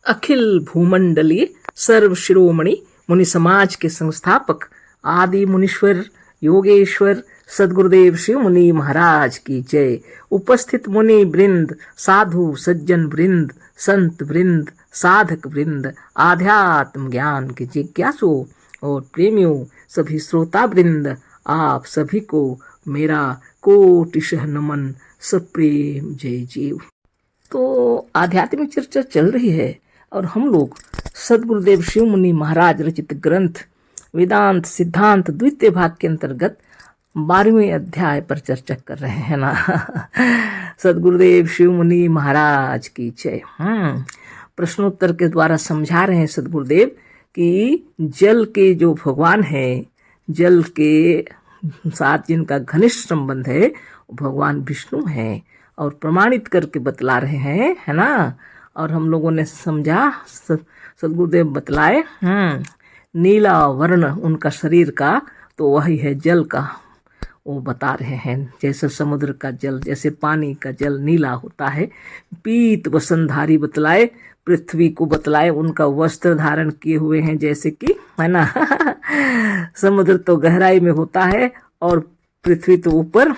अखिल भूमंडलीय सर्व शिरोमणि मुनि समाज के संस्थापक आदि मुनीश्वर योगेश्वर सदगुरुदेव शिव मुनि महाराज की जय। उपस्थित मुनि वृंद, साधु सज्जन वृंद, संत वृंद, साधक वृंद, आध्यात्म ज्ञान के जिज्ञासु और प्रेमियों, सभी श्रोता वृंद, आप सभी को मेरा कोटिशः नमन, सप्रेम जय जीव। तो आध्यात्मिक चर्चा चल रही है और हम लोग सदगुरुदेव शिव मुनि महाराज रचित ग्रंथ वेदांत सिद्धांत द्वितीय भाग के अंतर्गत 12वें अध्याय पर चर्चा कर रहे हैं ना। सदगुरुदेव शिव मुनि महाराज की जय। प्रश्नोत्तर के द्वारा समझा रहे हैं सदगुरुदेव कि जल के जो भगवान हैं, जल के साथ जिनका घनिष्ठ संबंध है भगवान विष्णु हैं और प्रमाणित करके बतला रहे हैं, है ना। और हम लोगों ने समझा, सदगुरुदेव बतलाए नीला वर्ण उनका शरीर का, तो वही है जल का। वो बता रहे हैं जैसे समुद्र का जल, जैसे पानी का जल नीला होता है। पीत वसनधारी बतलाए, पृथ्वी को बतलाए उनका वस्त्र धारण किए हुए हैं जैसे कि, है ना। समुद्र तो गहराई में होता है और पृथ्वी तो ऊपर।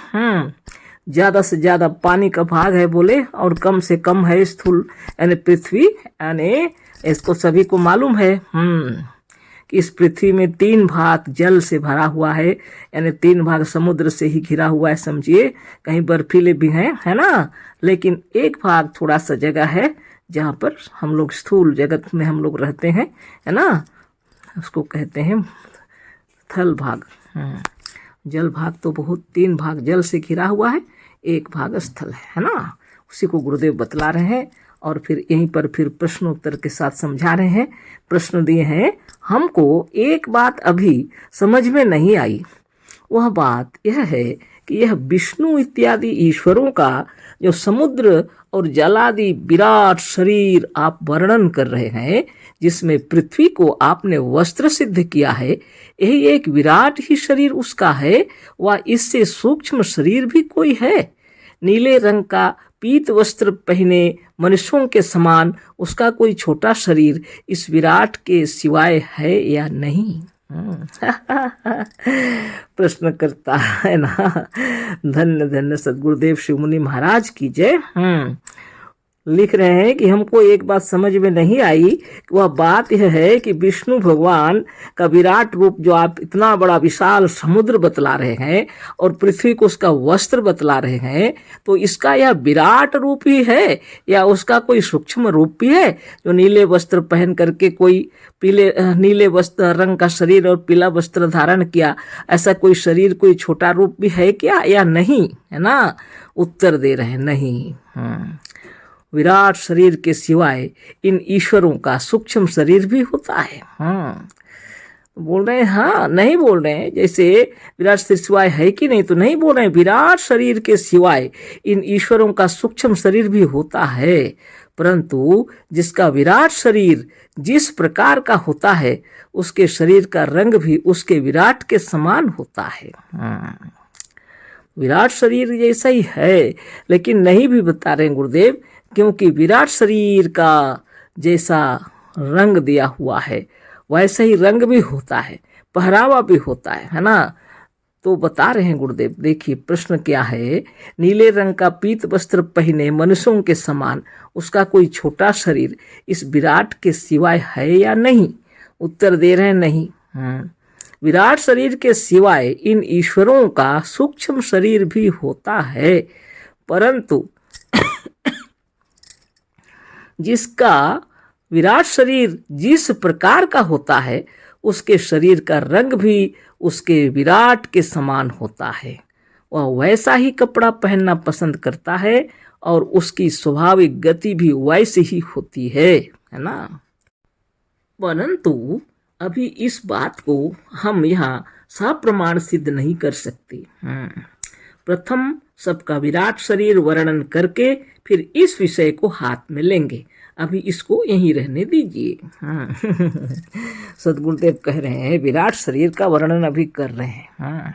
ज्यादा से ज्यादा पानी का भाग है बोले, और कम से कम है स्थूल यानी पृथ्वी। यानी इसको सभी को मालूम है कि इस पृथ्वी में 3 भाग जल से भरा हुआ है, यानी 3 भाग समुद्र से ही घिरा हुआ है समझिए। कहीं बर्फीले भी हैं, है ना, लेकिन एक भाग थोड़ा सा जगह है जहाँ पर हम लोग स्थूल जगत में हम लोग रहते हैं, है ना। उसको कहते हैं थल भाग। जल भाग तो बहुत 3 भाग जल से घिरा हुआ है, 1 भाग स्थल है ना। उसी को गुरुदेव बतला रहे हैं और फिर यहीं पर फिर प्रश्नोत्तर के साथ समझा रहे हैं। प्रश्न दिए हैं, हमको एक बात अभी समझ में नहीं आई। वह बात यह है कि यह विष्णु इत्यादि ईश्वरों का जो समुद्र और जलादि विराट शरीर आप वर्णन कर रहे हैं, जिसमें पृथ्वी को आपने वस्त्र सिद्ध किया है, यही एक विराट ही शरीर उसका है, वह इससे सूक्ष्म शरीर भी कोई है? नीले रंग का पीत वस्त्र पहने मनुष्यों के समान उसका कोई छोटा शरीर इस विराट के सिवाय है या नहीं? प्रश्न करता है ना। धन्य धन्य सदगुरुदेव शिव मुनि महाराज की जय। लिख रहे हैं कि हमको एक बात समझ में नहीं आई, वह बात यह है कि विष्णु भगवान का विराट रूप जो आप इतना बड़ा विशाल समुद्र बतला रहे हैं और पृथ्वी को उसका वस्त्र बतला रहे हैं, तो इसका यह विराट रूप ही है या उसका कोई सूक्ष्म रूप भी है जो नीले वस्त्र पहन करके कोई नीले वस्त्र रंग का शरीर और पीला वस्त्र धारण किया, ऐसा कोई शरीर कोई छोटा रूप भी है क्या या नहीं, है ना। उत्तर दे रहे हैं नहीं। विराट शरीर के सिवाय इन ईश्वरों का सूक्ष्म शरीर भी होता है। बोल रहे हैं हाँ, नहीं बोल रहे हैं जैसे विराट शरीर सिवाय है कि नहीं, तो नहीं बोल रहे हैं। विराट शरीर के सिवाय इन ईश्वरों का सूक्ष्म शरीर भी होता है, परंतु जिसका विराट शरीर जिस प्रकार का होता है उसके शरीर का रंग भी उसके विराट के समान होता है। विराट शरीर जैसा ही है, लेकिन नहीं भी बता रहे हैं गुरुदेव, क्योंकि विराट शरीर का जैसा रंग दिया हुआ है वैसा ही रंग भी होता है, पहरावा भी होता है ना। तो बता रहे हैं गुरुदेव, देखिए प्रश्न क्या है। नीले रंग का पीत वस्त्र पहने मनुष्यों के समान उसका कोई छोटा शरीर इस विराट के सिवाय है या नहीं? उत्तर दे रहे हैं नहीं। विराट शरीर के सिवाय इन ईश्वरों का सूक्ष्म शरीर भी होता है, परंतु जिसका विराट शरीर जिस प्रकार का होता है उसके शरीर का रंग भी उसके विराट के समान होता है। वह वैसा ही कपड़ा पहनना पसंद करता है और उसकी स्वाभाविक गति भी वैसी ही होती है ना। परंतु अभी इस बात को हम यहाँ सप्रमाण सिद्ध नहीं कर सकते। प्रथम सबका विराट शरीर वर्णन करके फिर इस विषय को हाथ में लेंगे। अभी इसको यहीं रहने दीजिए। सदगुरुदेव कह रहे हैं विराट शरीर का वर्णन अभी कर रहे हैं।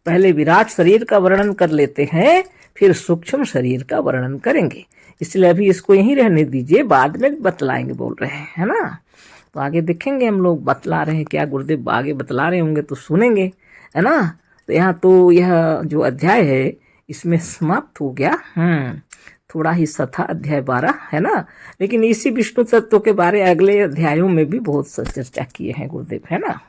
पहले विराट शरीर का वर्णन कर लेते हैं, फिर सूक्ष्म शरीर का वर्णन करेंगे। इसलिए अभी इसको यहीं रहने दीजिए, बाद में बतलाएंगे बोल रहे हैं, है ना। तो आगे देखेंगे हम लोग बतला रहे हैं क्या, गुरुदेव आगे बतला रहे होंगे तो सुनेंगे, है ना। तो यहाँ तो यह जो अध्याय है इसमें समाप्त हो गया। थोड़ा ही सा था अध्याय 12, है ना। लेकिन इसी विष्णु तत्व के बारे अगले अध्यायों में भी बहुत सा चर्चा किए हैं गुरुदेव, है ना।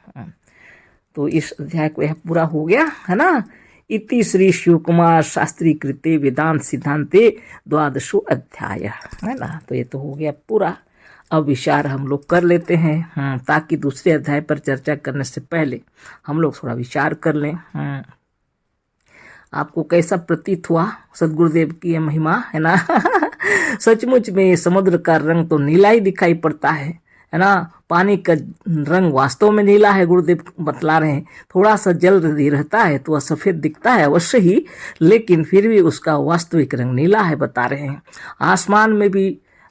तो इस अध्याय को यह पूरा हो गया, है ना। इति श्री शिव कुमार शास्त्री कृते वेदांत सिद्धांते द्वादशो अध्याय, है ना। तो ये तो हो गया पूरा। अब विचार हम लोग कर लेते हैं, ताकि दूसरे अध्याय पर चर्चा करने से पहले हम लोग थोड़ा विचार कर लें। आपको कैसा प्रतीत हुआ सदगुरुदेव की यह महिमा, है ना। सचमुच में समुद्र का रंग तो नीला ही दिखाई पड़ता है ना। पानी का रंग वास्तव में नीला है, गुरुदेव बतला रहे हैं। थोड़ा सा जल रहता है तो वह सफेद दिखता है अवश्य ही, लेकिन फिर भी उसका वास्तविक रंग नीला है, बता रहे हैं। आसमान में भी,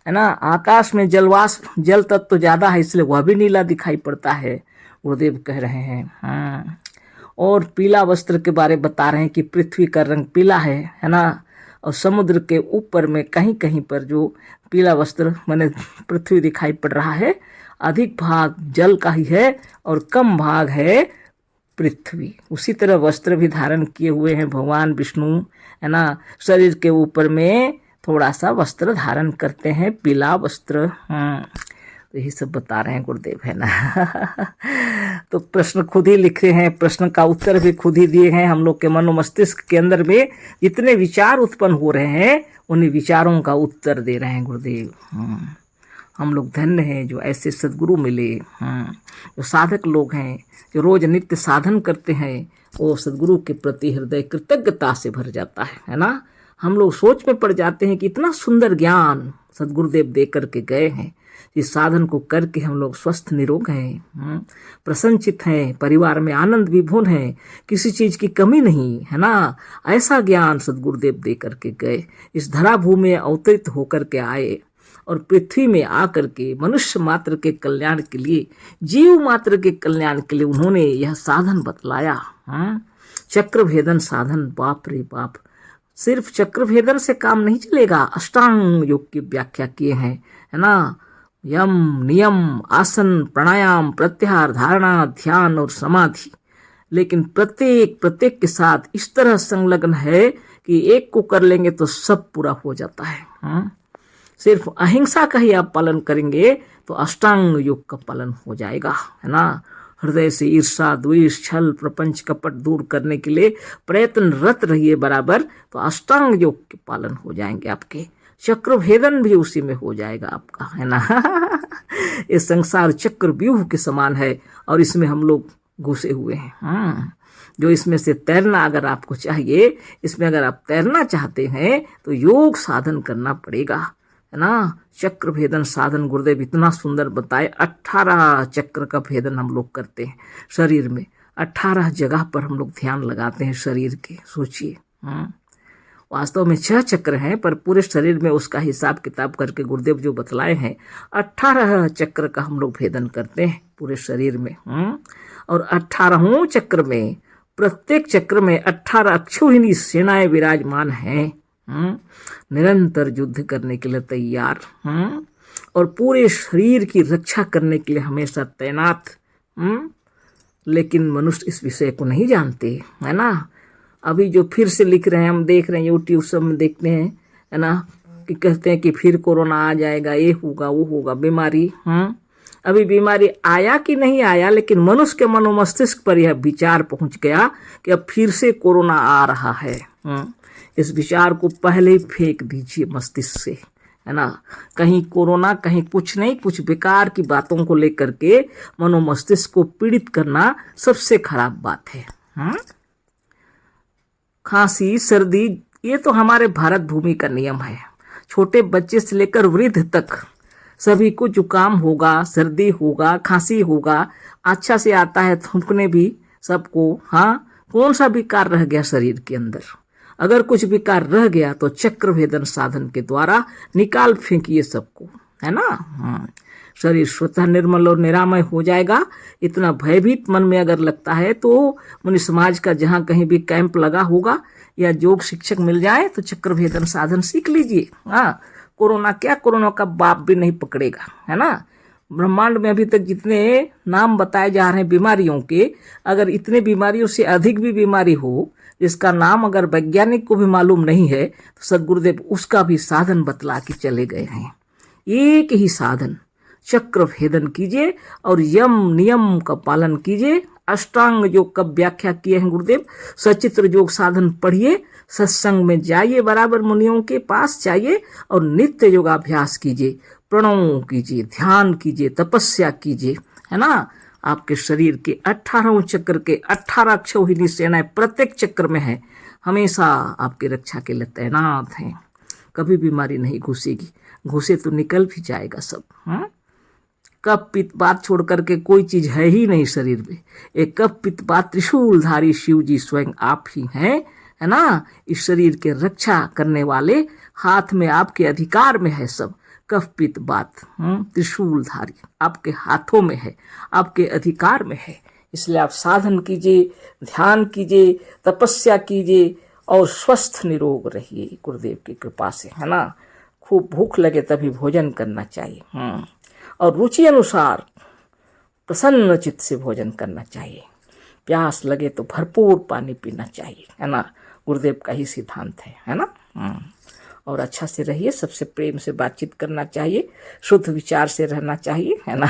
है ना, आकाश में जल तत्व तो ज्यादा है, इसलिए वह भी नीला दिखाई पड़ता है, गुरुदेव कह रहे हैं। और पीला वस्त्र के बारे बता रहे हैं कि पृथ्वी का रंग पीला है ना। और समुद्र के ऊपर में कहीं कहीं पर जो पीला वस्त्र माने पृथ्वी दिखाई पड़ रहा है, अधिक भाग जल का ही है और कम भाग है पृथ्वी। उसी तरह वस्त्र भी धारण किए हुए हैं भगवान विष्णु, है ना। शरीर के ऊपर में थोड़ा सा वस्त्र धारण करते हैं, पीला वस्त्र। तो यही सब बता रहे हैं गुरुदेव, है ना। तो प्रश्न खुद ही लिखे हैं, प्रश्न का उत्तर भी खुद ही दिए हैं। हम लोग के मनो मस्तिष्क के अंदर में जितने विचार उत्पन्न हो रहे हैं उन्हीं विचारों का उत्तर दे रहे हैं गुरुदेव। हम लोग धन्य हैं जो ऐसे सदगुरु मिले, जो साधक लोग हैं, जो रोज नित्य साधन करते हैं। वो सदगुरु के प्रति हृदय कृतज्ञता से भर जाता है ना। हम लोग सोच में पड़ जाते हैं कि इतना सुंदर ज्ञान सदगुरुदेव दे करके गए हैं। इस साधन को करके हम लोग स्वस्थ निरोग हैं, प्रसन्नचित हैं, परिवार में आनंद विभोर हैं, किसी चीज की कमी नहीं, है ना। ऐसा ज्ञान सदगुरुदेव दे करके गए, इस धरा भूमि में अवतरित होकर के आए और पृथ्वी में आकर के मनुष्य मात्र के कल्याण के लिए, जीव मात्र के कल्याण के लिए उन्होंने यह साधन बतलाया। चक्र भेदन साधन, बाप रे बाप। सिर्फ चक्र भेदन से काम नहीं चलेगा, अष्टांग योग की व्याख्या किए हैं, है ना। यम, नियम, आसन, प्राणायाम, प्रत्याहार, धारणा, ध्यान और समाधि। लेकिन प्रत्येक के साथ इस तरह संलग्न है कि एक को कर लेंगे तो सब पूरा हो जाता है। सिर्फ अहिंसा का ही आप पालन करेंगे तो अष्टांग योग का पालन हो जाएगा, है ना। हृदय से ईर्षा, द्वेष, छल, प्रपंच, कपट दूर करने के लिए प्रयत्नरत रहिए बराबर, तो अष्टांग योग के पालन हो जाएंगे आपके। चक्र भेदन भी उसी में हो जाएगा आपका, है ना। ये संसार चक्र व्यूह के समान है और इसमें हम लोग घुसे हुए हैं। जो इसमें से तैरना अगर आपको चाहिए, इसमें अगर आप तैरना चाहते हैं तो योग साधन करना पड़ेगा, है ना। चक्र भेदन साधन गुरुदेव इतना सुंदर बताए। 18 चक्र का भेदन हम लोग करते हैं शरीर में, 18 जगह पर हम लोग ध्यान लगाते हैं शरीर के। सोचिए, वास्तव में 6 चक्र हैं, पर पूरे शरीर में उसका हिसाब किताब करके गुरुदेव जो बतलाए हैं 18 चक्र का हम लोग भेदन करते हैं पूरे शरीर में। और 18वें चक्र में, प्रत्येक चक्र में 18 अक्षौहिणी सेनाएं विराजमान हैं, निरंतर युद्ध करने के लिए तैयार, और पूरे शरीर की रक्षा करने के लिए हमेशा तैनात। लेकिन मनुष्य इस विषय को नहीं जानते, है ना। अभी जो फिर से लिख रहे हैं, हम देख रहे हैं यूट्यूब सब में देखते हैं, है ना, कि कहते हैं कि फिर कोरोना आ जाएगा, ये होगा वो होगा, बीमारी। अभी बीमारी आया कि नहीं आया, लेकिन मनुष्य के मनोमस्तिष्क पर यह विचार पहुंच गया कि अब फिर से कोरोना आ रहा है। इस विचार को पहले ही फेंक दीजिए मस्तिष्क से, है ना। कहीं कोरोना, कहीं कुछ नहीं, कुछ बेकार की बातों को लेकर के मनोमस्तिष्क को पीड़ित करना सबसे खराब बात है। खांसी, सर्दी, ये तो हमारे भारत भूमि का नियम है। छोटे बच्चे से लेकर वृद्ध तक सभी को जुकाम होगा, सर्दी होगा, खांसी होगा, अच्छा से आता है थूकने भी सबको। कौन सा विकार रह गया शरीर के अंदर? अगर कुछ विकार रह गया तो चक्र भेदन साधन के द्वारा निकाल फेंकिए सबको, है ना। शरीर स्वतः निर्मल और निरामय हो जाएगा। इतना भयभीत मन में अगर लगता है तो मुनि समाज का जहाँ कहीं भी कैंप लगा होगा या योग शिक्षक मिल जाए तो चक्र भेदन साधन सीख लीजिए। कोरोना क्या, कोरोना का बाप भी नहीं पकड़ेगा, है ना। ब्रह्मांड में अभी तक जितने नाम बताए जा रहे हैं बीमारियों के, अगर इतने बीमारियों से अधिक भी बीमारी हो जिसका नाम अगर वैज्ञानिक को भी मालूम नहीं है, तो सदगुरुदेव उसका भी साधन बतला के चले गए हैं। एक ही साधन, चक्र भेदन कीजिए और यम नियम का पालन कीजिए। अष्टांग योग का व्याख्या किए हैं गुरुदेव। सचित्र योग साधन पढ़िए, सत्संग में जाइए, बराबर मुनियों के पास जाइए और नित्य योगाभ्यास कीजिए, प्रणव कीजिए, ध्यान कीजिए, तपस्या कीजिए, है ना। आपके शरीर के 18 चक्र के 18 अक्षौहिणी सेनाएं प्रत्येक चक्र में है, हमेशा आपकी रक्षा के लिए तैनात हैं। कभी बीमारी नहीं घुसेगी, घुसे तो निकल भी जाएगा सब। कफ पित्त बात छोड़ करके कोई चीज है ही नहीं शरीर में। एक कफ पित्त बात त्रिशूलधारी शिव जी स्वयं आप ही हैं, है ना। इस शरीर के रक्षा करने वाले हाथ में आपके अधिकार में है सब। कफ पित्त बात त्रिशूलधारी आपके हाथों में है, आपके अधिकार में है। इसलिए आप साधन कीजिए, ध्यान कीजिए, तपस्या कीजिए और स्वस्थ निरोग रहिए गुरुदेव की कृपा से, है ना। खूब भूख लगे तभी भोजन करना चाहिए, और रुचि अनुसार प्रसन्न चित्त से भोजन करना चाहिए। प्यास लगे तो भरपूर पानी पीना चाहिए, है ना। गुरुदेव का ही सिद्धांत है ना। और अच्छा से रहिए, सबसे प्रेम से बातचीत करना चाहिए, शुद्ध विचार से रहना चाहिए, है ना।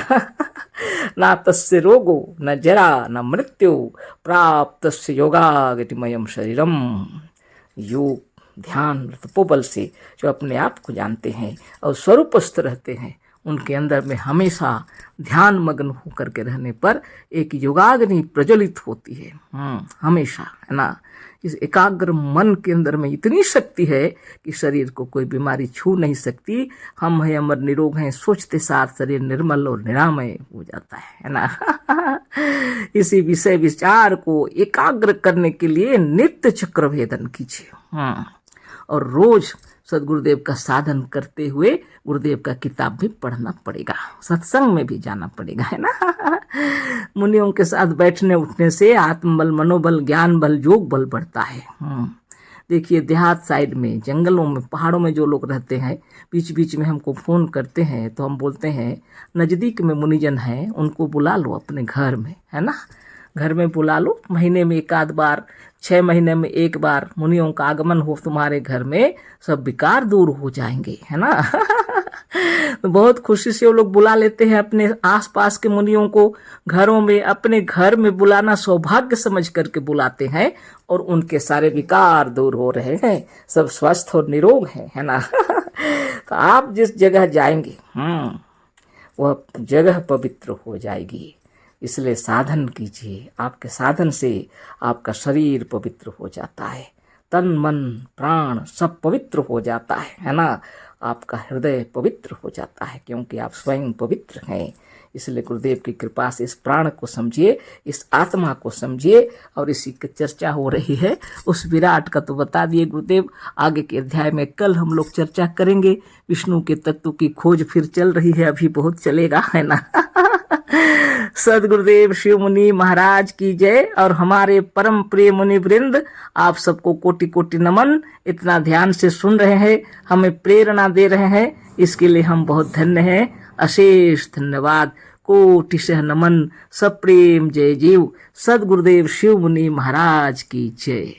ना तस्य रोगो न जरा न मृत्यु प्राप्त तस्य योगागतिमयम शरीरम। योग ध्यान तपोबल से जो अपने आप को जानते हैं और स्वरूपस्थ रहते हैं, उनके अंदर में हमेशा ध्यान मग्न होकर के रहने पर एक योगाग्नि प्रज्वलित होती है, हमेशा, है ना। इस एकाग्र मन के अंदर में इतनी शक्ति है कि शरीर को कोई बीमारी छू नहीं सकती। हम हैं अमर निरोग हैं, सोचते साथ शरीर निर्मल और निरामय हो जाता है ना। इसी विषय विचार को एकाग्र करने के लिए नित्य चक्र भेदन कीजिए, और रोज सदगुरुदेव का साधन करते हुए गुरुदेव का किताब भी पढ़ना पड़ेगा, सत्संग में भी जाना पड़ेगा, है ना। मुनियों के साथ बैठने उठने से आत्मबल, मनोबल, ज्ञान बल, योग बल बढ़ता है। देखिए देहात साइड में, जंगलों में, पहाड़ों में जो लोग रहते हैं, बीच बीच में हमको फोन करते हैं तो हम बोलते हैं नज़दीक में मुनिजन हैं, उनको बुला लो अपने घर में, है ना। घर में बुला लो, महीने में एक आध बार, 6 महीने में एक बार मुनियों का आगमन हो तुम्हारे घर में, सब विकार दूर हो जाएंगे, है ना। तो बहुत खुशी से वो लोग बुला लेते हैं अपने आसपास के मुनियों को घरों में। अपने घर में बुलाना सौभाग्य समझ करके बुलाते हैं, और उनके सारे विकार दूर हो रहे हैं, सब स्वस्थ और निरोग हैं, है ना। तो आप जिस जगह जाएंगे वह जगह पवित्र हो जाएगी। इसलिए साधन कीजिए, आपके साधन से आपका शरीर पवित्र हो जाता है, तन मन प्राण सब पवित्र हो जाता है ना। आपका हृदय पवित्र हो जाता है, क्योंकि आप स्वयं पवित्र हैं। इसलिए गुरुदेव की कृपा से इस प्राण को समझिए, इस आत्मा को समझिए। और इसी की चर्चा हो रही है, उस विराट का तो बता दिए गुरुदेव। आगे के अध्याय में कल हम लोग चर्चा करेंगे। विष्णु के तत्व की खोज फिर चल रही है, अभी बहुत चलेगा, है ना। सदगुरुदेव शिव मुनि महाराज की जय। और हमारे परम प्रिय मुनि वृंद, आप सबको कोटि कोटि नमन। इतना ध्यान से सुन रहे हैं, हमें प्रेरणा दे रहे हैं, इसके लिए हम बहुत धन्य हैं। अशेष धन्यवाद, कोटिशः नमन, सप्रेम जय जीव। सदगुरुदेव शिव मुनि महाराज की जय।